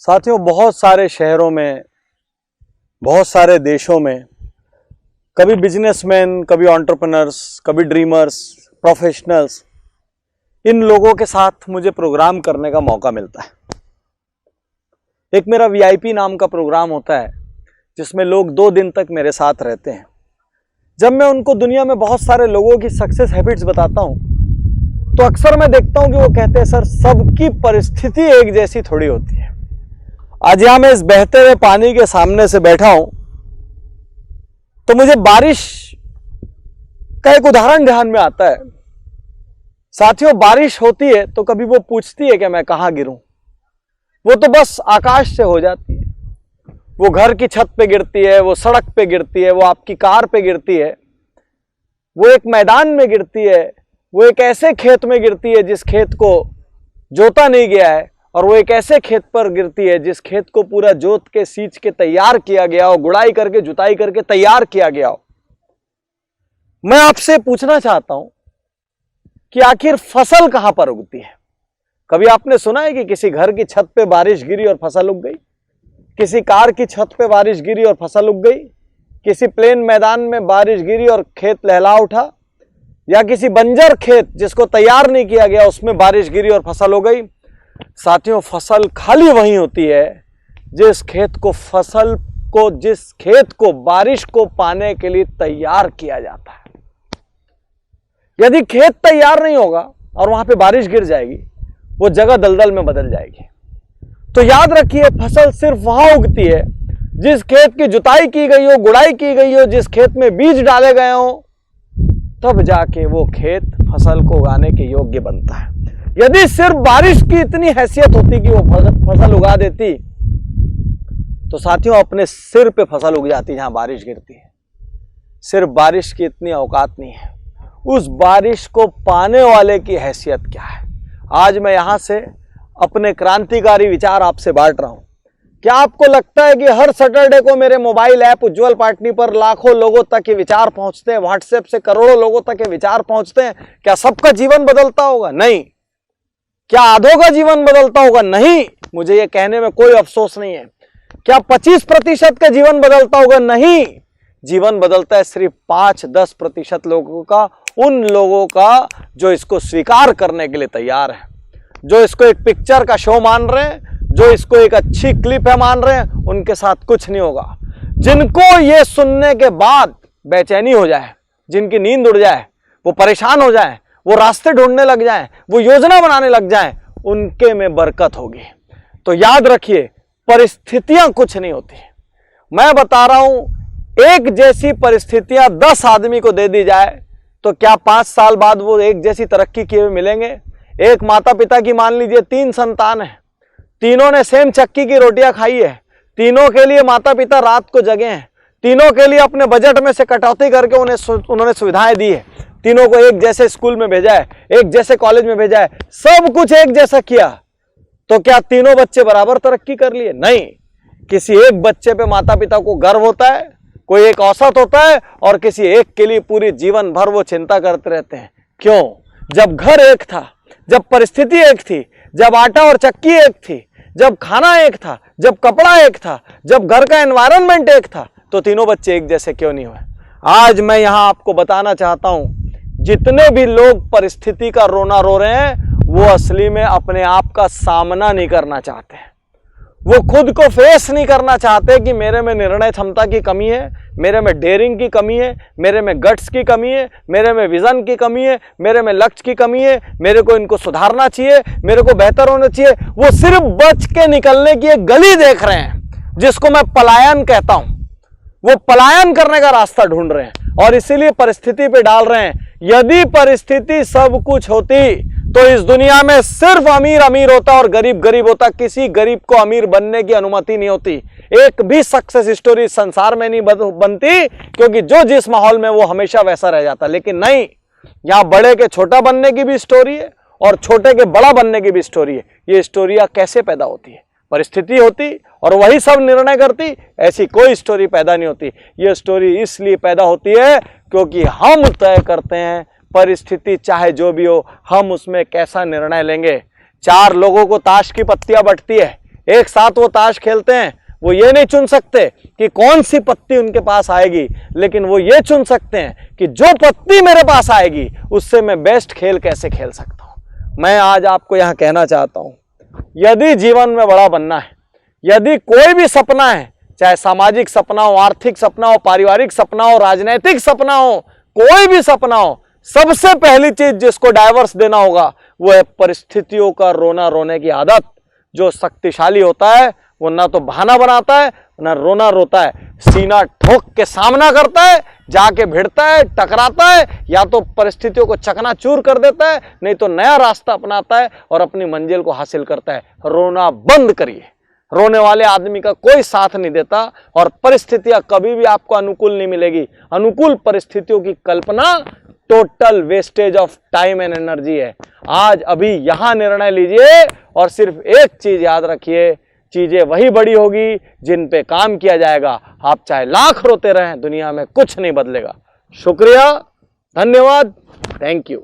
साथियों, बहुत सारे शहरों में, बहुत सारे देशों में कभी बिजनेसमैन, कभी एंटरप्रेन्योर्स, कभी ड्रीमर्स, प्रोफेशनल्स, इन लोगों के साथ मुझे प्रोग्राम करने का मौका मिलता है। एक मेरा वीआईपी नाम का प्रोग्राम होता है जिसमें लोग 2 दिन तक मेरे साथ रहते हैं। जब मैं उनको दुनिया में बहुत सारे लोगों की सक्सेस हैबिट्स बताता हूं तो अक्सर मैं देखता हूं कि वो कहते हैं, सर सबकी परिस्थिति एक जैसी थोड़ी होती है। आज यहां मैं इस बहते हुए पानी के सामने से बैठा हूं तो मुझे बारिश का एक उदाहरण ध्यान में आता है। साथियों, बारिश होती है तो कभी वो पूछती है कि मैं कहां गिरूं। वो तो बस आकाश से हो जाती है। वो घर की छत पे गिरती है, वो सड़क पे गिरती है, वो आपकी कार पे गिरती है, वो एक मैदान में गिरती है, वो एक ऐसे खेत में गिरती है जिस खेत को जोता नहीं गया है, और वो एक ऐसे खेत पर गिरती है जिस खेत को पूरा जोत के सींच के तैयार किया गया हो, गुड़ाई करके जुताई करके तैयार किया गया हो। मैं आपसे पूछना चाहता हूं कि आखिर फसल कहां पर उगती है? कभी आपने सुना है कि किसी घर की छत पे बारिश गिरी और फसल उग गई? किसी कार की छत पे बारिश गिरी और फसल उग गई? किसी प्लेन मैदान में बारिश गिरी और खेत लहला उठा? या किसी बंजर खेत जिसको तैयार नहीं किया गया उसमें बारिश गिरी और फसल हो गई? साथियों, फसल खाली वही होती है जिस खेत को बारिश को पाने के लिए तैयार किया जाता है। यदि खेत तैयार नहीं होगा और वहां पे बारिश गिर जाएगी, वो जगह दलदल में बदल जाएगी। तो याद रखिए, फसल सिर्फ वहां उगती है जिस खेत की जुताई की गई हो, गुड़ाई की गई हो, जिस खेत में बीज डाले गए हो, तब जाके वो खेत फसल को उगाने के योग्य बनता है। यदि सिर्फ बारिश की इतनी हैसियत होती कि वो फसल उगा देती तो साथियों अपने सिर पे फसल उग जाती जहां बारिश गिरती है। सिर्फ बारिश की इतनी औकात नहीं है, उस बारिश को पाने वाले की हैसियत क्या है। आज मैं यहां से अपने क्रांतिकारी विचार आपसे बांट रहा हूं। क्या आपको लगता है कि हर सैटरडे को मेरे मोबाइल ऐप उज्जवल पाटनी पर लाखों लोगों तक ये विचार पहुंचते हैं? व्हाट्सएप से करोड़ों लोगों तक ये विचार पहुंचते हैं? क्या सबका जीवन बदलता होगा? नहीं। क्या आधों का जीवन बदलता होगा? नहीं। मुझे ये कहने में कोई अफसोस नहीं है। क्या 25% का जीवन बदलता होगा? नहीं। जीवन बदलता है सिर्फ 5-10% लोगों का, उन लोगों का जो इसको स्वीकार करने के लिए तैयार है, जो इसको एक पिक्चर का शो मान रहे हैं, जो इसको एक अच्छी क्लिप है मान रहे हैं। उनके साथ कुछ नहीं होगा। जिनको ये सुनने के बाद बेचैनी हो जाए, जिनकी नींद उड़ जाए, वो परेशान हो जाए, वो रास्ते ढूंढने लग जाए, वो योजना बनाने लग जाए, उनके में बरकत होगी। तो याद रखिए, परिस्थितियां कुछ नहीं होती। मैं बता रहा हूं, एक जैसी परिस्थितियां 10 आदमी को दे दी जाए तो क्या 5 साल बाद वो एक जैसी तरक्की किए हुए मिलेंगे? एक माता पिता की मान लीजिए 3 संतान है, तीनों ने सेम चक्की की रोटियां खाई है, तीनों के लिए माता पिता रात को जगे हैं, तीनों के लिए अपने बजट में से कटौती करके उन्होंने सुविधाएं दी है, तीनों को एक जैसे स्कूल में भेजा है, एक जैसे कॉलेज में भेजा है, सब कुछ एक जैसा किया, तो क्या तीनों बच्चे बराबर तरक्की कर लिए? नहीं। किसी एक बच्चे पे माता पिता को गर्व होता है, कोई एक औसत होता है, और किसी एक के लिए पूरी जीवन भर वो चिंता करते रहते हैं। क्यों? जब घर एक था, जब परिस्थिति एक थी, जब आटा और चक्की एक थी, जब खाना एक था, जब कपड़ा एक था, जब घर का एनवायरनमेंट एक था, तो तीनों बच्चे एक जैसे क्यों नहीं हुए? आज मैं यहां आपको बताना चाहता हूं, जितने भी लोग परिस्थिति का रोना रो रहे हैं वो असली में अपने आप का सामना नहीं करना चाहते हैं। वो खुद को फेस नहीं करना चाहते कि मेरे में निर्णय क्षमता की कमी है, मेरे में डेयरिंग की कमी है, मेरे में गट्स की कमी है, मेरे में विजन की कमी है, मेरे में लक्ष्य की कमी है, मेरे को इनको सुधारना चाहिए, मेरे को बेहतर होना चाहिए। वो सिर्फ बच के निकलने की एक गली देख रहे हैं जिसको मैं पलायन कहता हूं। वो पलायन करने का रास्ता ढूंढ रहे हैं और इसीलिए परिस्थिति पे डाल रहे हैं। यदि परिस्थिति सब कुछ होती तो इस दुनिया में सिर्फ अमीर अमीर होता और गरीब गरीब होता। किसी गरीब को अमीर बनने की अनुमति नहीं होती। एक भी सक्सेस स्टोरी संसार में नहीं बनती, क्योंकि जो जिस माहौल में वो हमेशा वैसा रह जाता। लेकिन नहीं, यहां बड़े के छोटा बनने की भी स्टोरी है और छोटे के बड़ा बनने की भी स्टोरी है। ये स्टोरियां कैसे पैदा होती है? परिस्थिति होती और वही सब निर्णय करती, ऐसी कोई स्टोरी पैदा नहीं होती। ये स्टोरी इसलिए पैदा होती है क्योंकि हम तय करते हैं, परिस्थिति चाहे जो भी हो, हम उसमें कैसा निर्णय लेंगे। 4 लोगों को ताश की पत्तियां बंटती है, एक साथ वो ताश खेलते हैं, वो ये नहीं चुन सकते कि कौन सी पत्ती उनके पास आएगी, लेकिन वो ये चुन सकते हैं कि जो पत्ती मेरे पास आएगी उससे मैं बेस्ट खेल कैसे खेल सकता हूं। मैं आज आपको यहां कहना चाहता हूं, यदि जीवन में बड़ा बनना है, यदि कोई भी सपना है, चाहे सामाजिक सपना हो, आर्थिक सपना हो, पारिवारिक सपना हो, राजनीतिक सपना हो, कोई भी सपना हो, सबसे पहली चीज जिसको डाइवर्स देना होगा वो है परिस्थितियों का रोना रोने की आदत। जो शक्तिशाली होता है वो ना तो बहाना बनाता है ना रोना रोता है, सीना ठोक के सामना करता है, जाके भिड़ता है, टकराता है, या तो परिस्थितियों को चकनाचूर कर देता है, नहीं तो नया रास्ता अपनाता है और अपनी मंजिल को हासिल करता है। रोना बंद करिए, रोने वाले आदमी का कोई साथ नहीं देता और परिस्थितियां कभी भी आपको अनुकूल नहीं मिलेगी। अनुकूल परिस्थितियों की कल्पना total wastage of time and energy है। आज अभी यहां निर्णय लीजिए और सिर्फ एक चीज याद रखिए, चीजें वही बड़ी होगी जिन पे काम किया जाएगा। आप चाहे लाख रोते रहें, दुनिया में कुछ नहीं बदलेगा। शुक्रिया, धन्यवाद, थैंक यू।